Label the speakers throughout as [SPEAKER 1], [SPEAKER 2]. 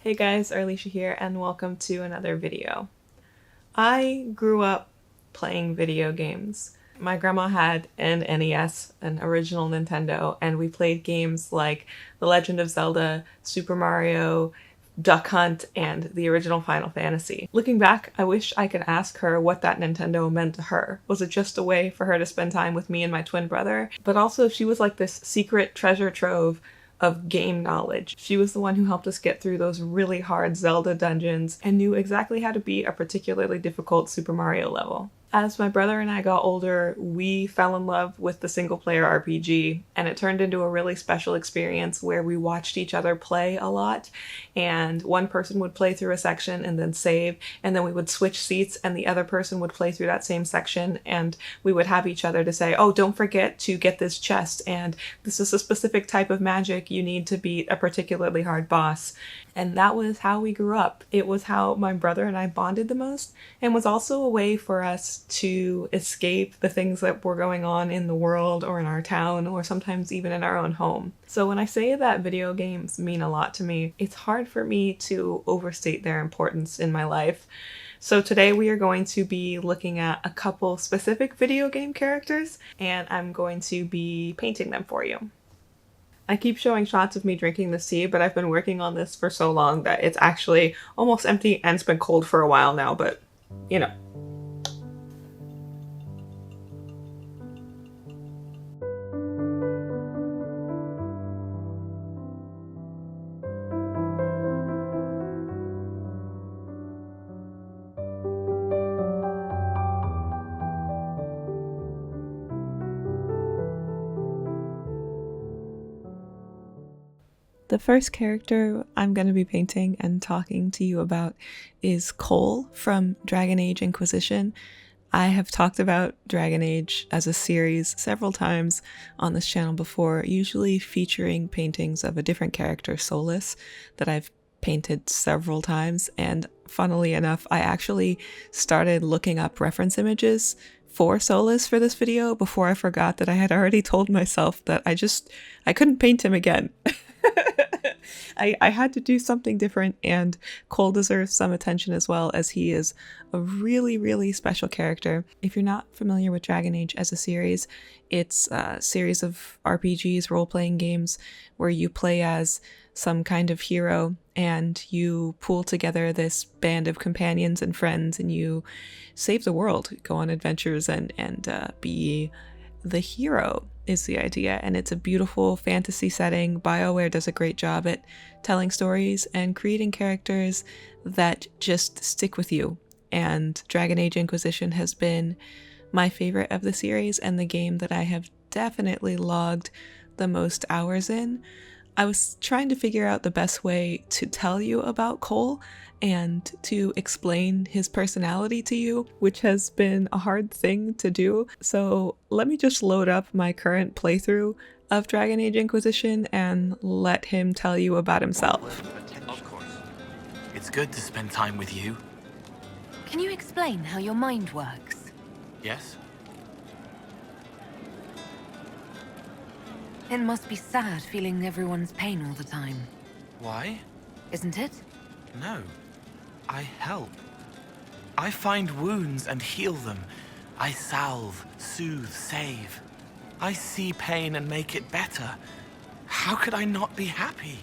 [SPEAKER 1] Hey guys, Arlisha here and welcome to another video. I grew up playing video games. My grandma had an NES, an original Nintendo, and we played games like The Legend of Zelda, Super Mario, Duck Hunt, and the original Final Fantasy. Looking back, I wish I could ask her what that Nintendo meant to her. Was it just a way for her to spend time with me and my twin brother? But also, she was like this secret treasure trove of game knowledge. She was the one who helped us get through those really hard Zelda dungeons and knew exactly how to beat a particularly difficult Super Mario level. As my brother and I got older, we fell in love with the single-player RPG, and it turned into a really special experience where we watched each other play a lot, and one person would play through a section and then save, and then we would switch seats and the other person would play through that same section, and we would have each other to say, oh, don't forget to get this chest, and this is a specific type of magic you need to beat a particularly hard boss. And that was how we grew up. It was how my brother and I bonded the most, and was also a way for us to escape the things that were going on in the world or in our town or sometimes even in our own home. So when I say that video games mean a lot to me, it's hard for me to overstate their importance in my life. So today we are going to be looking at a couple specific video game characters, and I'm going to be painting them for you. I keep showing shots of me drinking this tea, but I've been working on this for so long that it's actually almost empty and it's been cold for a while now, but you know. The first character I'm going to be painting and talking to you about is Cole from Dragon Age Inquisition. I have talked about Dragon Age as a series several times on this channel before, usually featuring paintings of a different character, Solus, that I've painted several times, and funnily enough, I actually started looking up reference images for Solus for this video before I forgot that I had already told myself that I couldn't paint him again. I had to do something different, and Cole deserves some attention as well, as he is a really, really special character. If you're not familiar with Dragon Age as a series, it's a series of RPGs, role-playing games, where you play as some kind of hero and you pool together this band of companions and friends and you save the world, go on adventures and be the hero is the idea, and it's a beautiful fantasy setting. BioWare does a great job at telling stories and creating characters that just stick with you, and Dragon Age Inquisition has been my favorite of the series and the game that I have definitely logged the most hours in. I was trying to figure out the best way to tell you about Cole and to explain his personality to you, which has been a hard thing to do. So let me just load up my current playthrough of Dragon Age Inquisition and let him tell you about himself.
[SPEAKER 2] Of course. It's good to spend time with you.
[SPEAKER 3] Can you explain how your mind works?
[SPEAKER 2] Yes?
[SPEAKER 3] It must be sad feeling everyone's pain all the time,
[SPEAKER 2] Why?
[SPEAKER 3] isn't it?
[SPEAKER 2] No. I help. I find wounds and heal them. I salve, soothe, save. I see pain and make it better. How could I not be happy?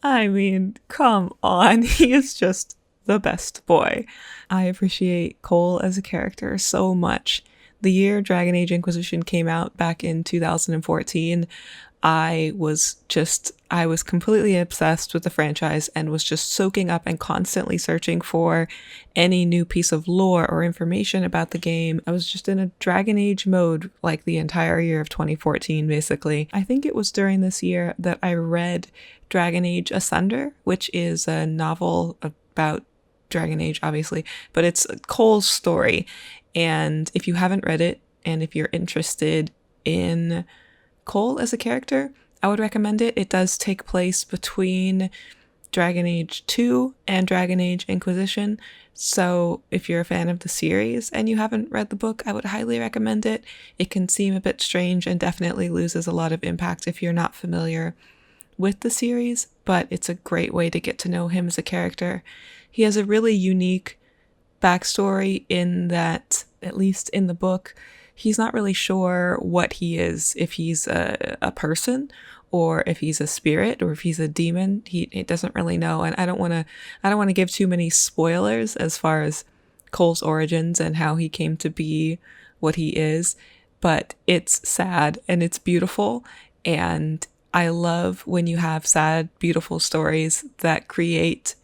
[SPEAKER 1] I mean, come on, he is just the best boy. I appreciate Cole as a character so much. The year Dragon Age Inquisition came out back in 2014, I was completely obsessed with the franchise and was just soaking up and constantly searching for any new piece of lore or information about the game. I was just in a Dragon Age mode like the entire year of 2014, basically. I think it was during this year that I read Dragon Age Asunder, which is a novel about Dragon Age, obviously, but it's Cole's story. And if you haven't read it, and if you're interested in Cole as a character, I would recommend it. It does take place between Dragon Age 2 and Dragon Age Inquisition. So if you're a fan of the series and you haven't read the book, I would highly recommend it. It can seem a bit strange and definitely loses a lot of impact if you're not familiar with the series, but it's a great way to get to know him as a character. He has a really unique backstory in that, at least in the book, he's not really sure what he is, if he's a person or if he's a spirit or if he's a demon. He doesn't really know, and I don't want to give too many spoilers as far as Cole's origins and how he came to be what he is, but it's sad and it's beautiful, and I love when you have sad, beautiful stories that create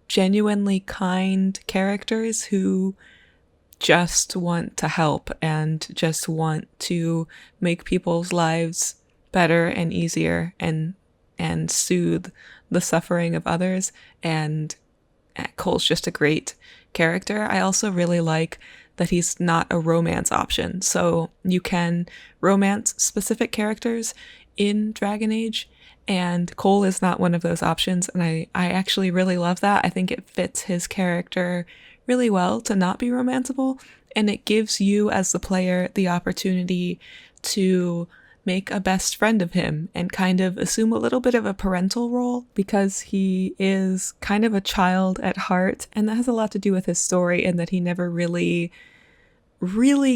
[SPEAKER 1] genuinely kind characters who just want to help and just want to make people's lives better and easier and soothe the suffering of others. And Cole's just a great character. I also really like that he's not a romance option. So you can romance specific characters in Dragon Age, and Cole is not one of those options. And I actually really love that. I think it fits his character really well to not be romanceable, and it gives you as the player the opportunity to make a best friend of him and kind of assume a little bit of a parental role, because he is kind of a child at heart, and that has a lot to do with his story, and that he never really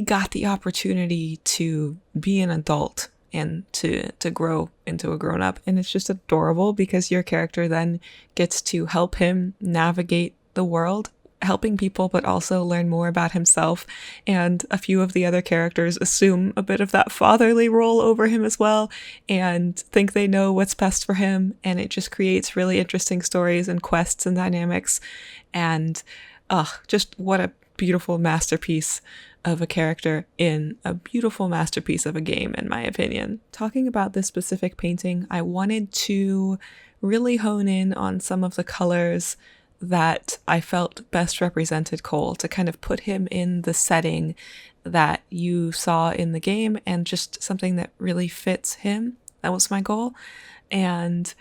[SPEAKER 1] got the opportunity to be an adult and to grow into a grown-up. And it's just adorable because your character then gets to help him navigate the world, helping people, but also learn more about himself. And a few of the other characters assume a bit of that fatherly role over him as well and think they know what's best for him. And it just creates really interesting stories and quests and dynamics. And just what a beautiful masterpiece of a character in a beautiful masterpiece of a game, in my opinion. Talking about this specific painting, I wanted to really hone in on some of the colors that I felt best represented Cole, to kind of put him in the setting that you saw in the game and just something that really fits him. That was my goal. And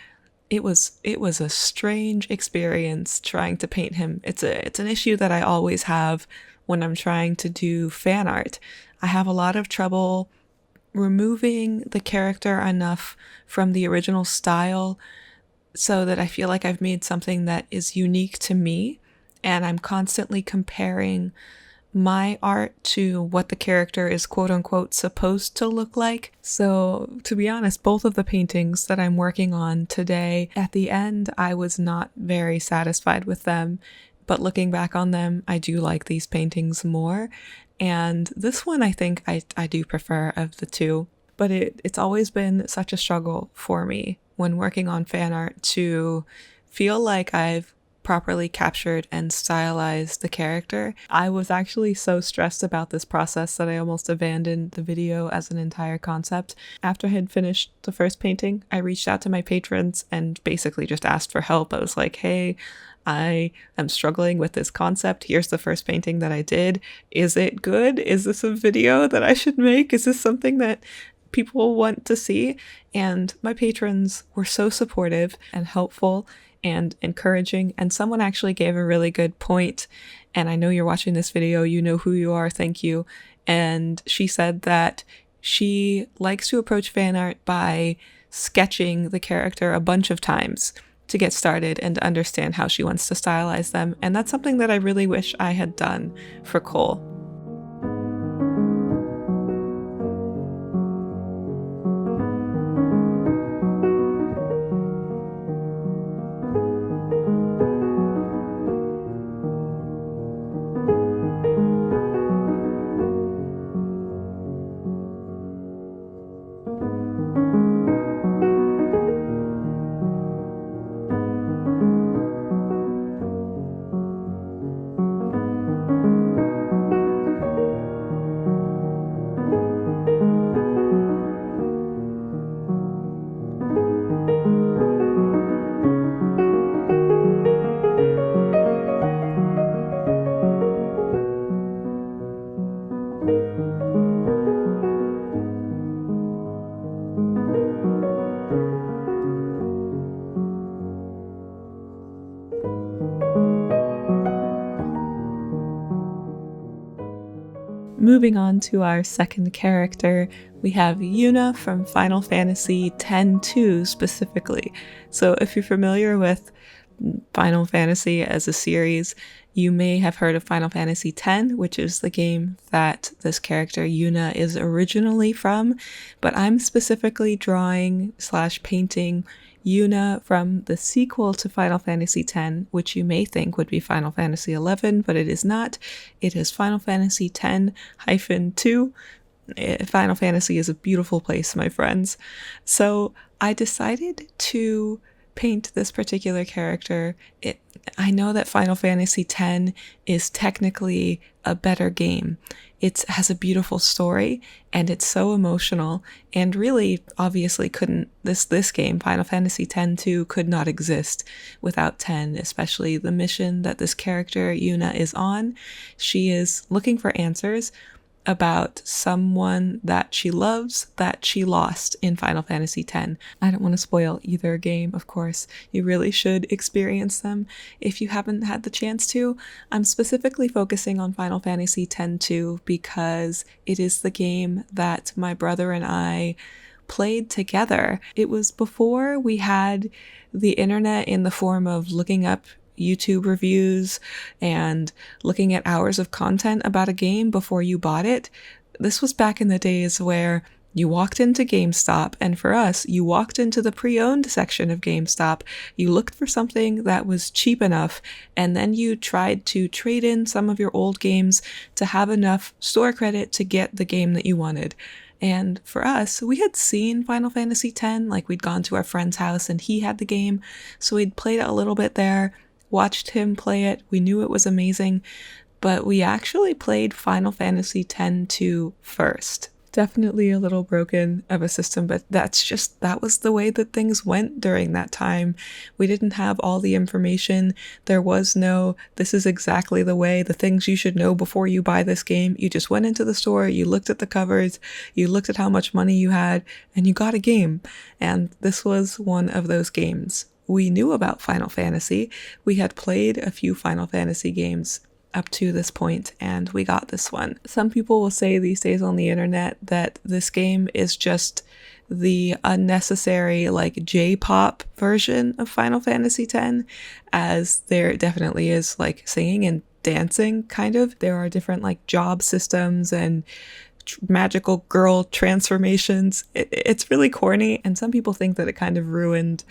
[SPEAKER 1] it was a strange experience trying to paint him. It's an issue that I always have when I'm trying to do fan art. I have a lot of trouble removing the character enough from the original style so that I feel like I've made something that is unique to me, and I'm constantly comparing my art to what the character is quote unquote supposed to look like. So to be honest, both of the paintings that I'm working on today, at the end, I was not very satisfied with them. But looking back on them, I do like these paintings more. And this one, I think I do prefer of the two. But it's always been such a struggle for me when working on fan art to feel like I've properly captured and stylized the character. I was actually so stressed about this process that I almost abandoned the video as an entire concept. After I had finished the first painting, I reached out to my patrons and basically just asked for help. I was like, hey, I am struggling with this concept. Here's the first painting that I did. Is it good? Is this a video that I should make? Is this something that people want to see? And my patrons were so supportive and helpful and encouraging. And someone actually gave a really good point. And I know you're watching this video, you know who you are, thank you. And she said that she likes to approach fan art by sketching the character a bunch of times to get started and to understand how she wants to stylize them. And that's something that I really wish I had done for Cole. moving on to our second character, we have Yuna from Final Fantasy X-2 specifically. So if you're familiar with Final Fantasy as a series, you may have heard of Final Fantasy X, which is the game that this character Yuna is originally from, but I'm specifically drawing / painting Yuna from the sequel to Final Fantasy X, which you may think would be Final Fantasy XI, but it is not. It is Final Fantasy X-2. Final Fantasy is a beautiful place, my friends. So I decided to paint this particular character. I know that Final Fantasy X is technically a better game. It has a beautiful story and it's so emotional, and really obviously couldn't this game, Final Fantasy X-2, could not exist without 10, especially the mission that this character Yuna is on. She is looking for answers about someone that she loves that she lost in Final Fantasy X. I don't want to spoil either game, of course. You really should experience them if you haven't had the chance to. I'm specifically focusing on Final Fantasy X-2 because it is the game that my brother and I played together. It was before we had the internet in the form of looking up YouTube reviews and looking at hours of content about a game before you bought it. This was back in the days where you walked into GameStop, and for us, you walked into the pre-owned section of GameStop, you looked for something that was cheap enough, and then you tried to trade in some of your old games to have enough store credit to get the game that you wanted. And for us, we had seen Final Fantasy X, like we'd gone to our friend's house and he had the game, so we'd played it a little bit there, watched him play it, we knew it was amazing, but we actually played Final Fantasy X-2 first. Definitely a little broken of a system, but that was the way that things went during that time. We didn't have all the information. There was no, this is exactly the way, the things you should know before you buy this game. You just went into the store, you looked at the covers, you looked at how much money you had, and you got a game. And this was one of those games. We knew about Final Fantasy. We had played a few Final Fantasy games up to this point, and we got this one. Some people will say these days on the internet that this game is just the unnecessary, like, J-pop version of Final Fantasy X, as there definitely is, like, singing and dancing, kind of. There are different, like, job systems and magical girl transformations. It's really corny, and some people think that it kind of ruined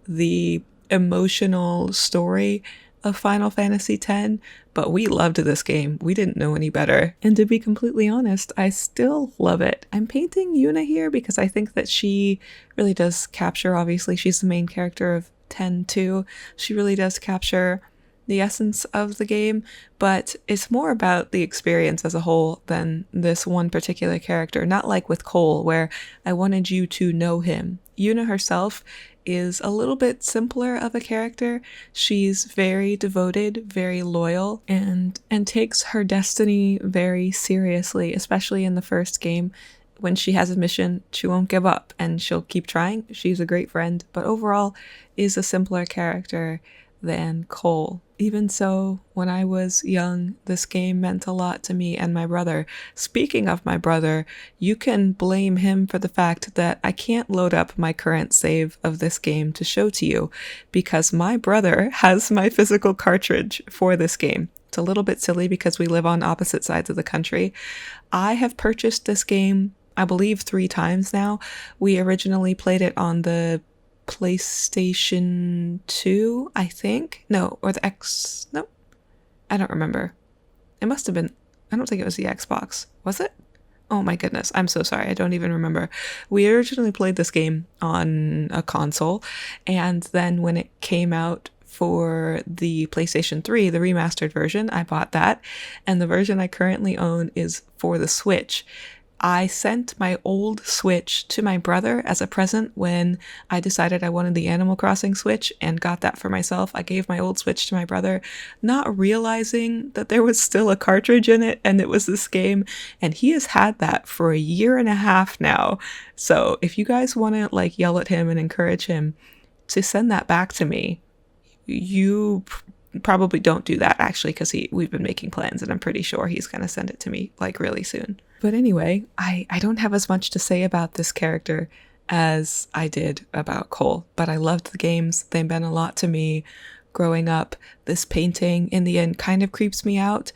[SPEAKER 1] the emotional story of Final Fantasy X, but we loved this game. We didn't know any better. And to be completely honest, I still love it. I'm painting Yuna here because I think that she really does capture, obviously she's the main character of X-2. She really does capture the essence of the game, but it's more about the experience as a whole than this one particular character. Not like with Cole, where I wanted you to know him. Yuna herself is a little bit simpler of a character. She's very devoted, very loyal, and takes her destiny very seriously, especially in the first game. When she has a mission, she won't give up and she'll keep trying. She's a great friend, but overall is a simpler character than Cole. Even so, when I was young, this game meant a lot to me and my brother. Speaking of my brother, you can blame him for the fact that I can't load up my current save of this game to show to you, because my brother has my physical cartridge for this game. It's a little bit silly because we live on opposite sides of the country. I have purchased this game, I believe, 3 times now. We originally played it on the PlayStation 2, I think. No, or the X. No, I don't remember. It must have been. I don't think it was the Xbox. Was it? Oh my goodness. I'm so sorry. I don't even remember. We originally played this game on a console, and then when it came out for the PlayStation 3, the remastered version, I bought that, and the version I currently own is for the Switch. I sent my old Switch to my brother as a present when I decided I wanted the Animal Crossing Switch, and got that for myself. I gave my old Switch to my brother, not realizing that there was still a cartridge in it and it was this game, and he has had that for 1.5 years now. So if you guys want to, like, yell at him and encourage him to send that back to me, you probably don't do that actually, because we've been making plans and I'm pretty sure he's going to send it to me like really soon. But anyway, I don't have as much to say about this character as I did about Cole, but I loved the games. They've been a lot to me growing up. This painting in the end kind of creeps me out.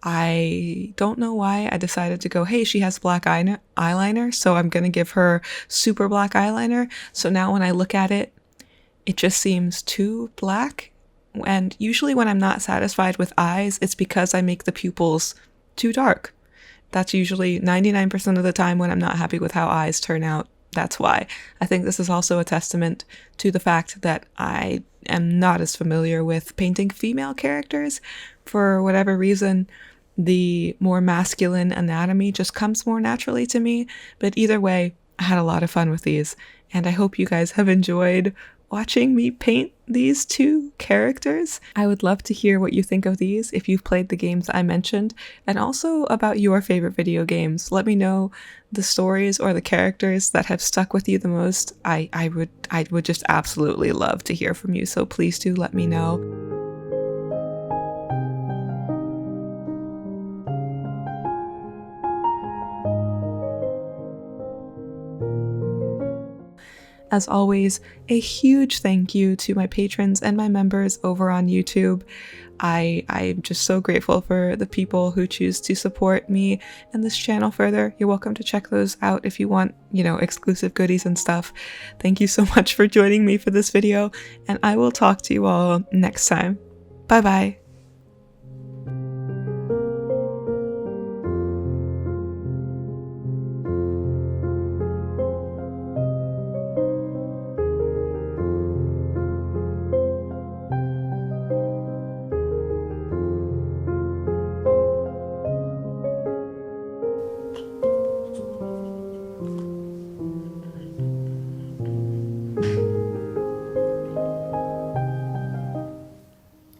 [SPEAKER 1] I don't know why I decided to go, hey, she has black eyeliner, so I'm going to give her super black eyeliner. So now when I look at it, it just seems too black. And usually when I'm not satisfied with eyes, it's because I make the pupils too dark. That's usually 99% of the time when I'm not happy with how eyes turn out. That's why. I think this is also a testament to the fact that I am not as familiar with painting female characters. For whatever reason, the more masculine anatomy just comes more naturally to me. But either way, I had a lot of fun with these, and I hope you guys have enjoyed watching me paint these two characters. I would love to hear what you think of these if you've played the games I mentioned, and also about your favorite video games. Let me know the stories or the characters that have stuck with you the most. I would just absolutely love to hear from you, so please do let me know. As always, a huge thank you to my patrons and my members over on YouTube. I'm just so grateful for the people who choose to support me and this channel further. You're welcome to check those out if you want, exclusive goodies and stuff. Thank you so much for joining me for this video, and I will talk to you all next time. Bye bye.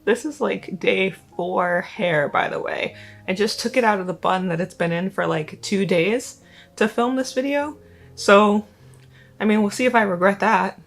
[SPEAKER 1] This is like day 4 hair, by the way. I just took it out of the bun that it's been in for like 2 days to film this video. So, I mean, we'll see if I regret that.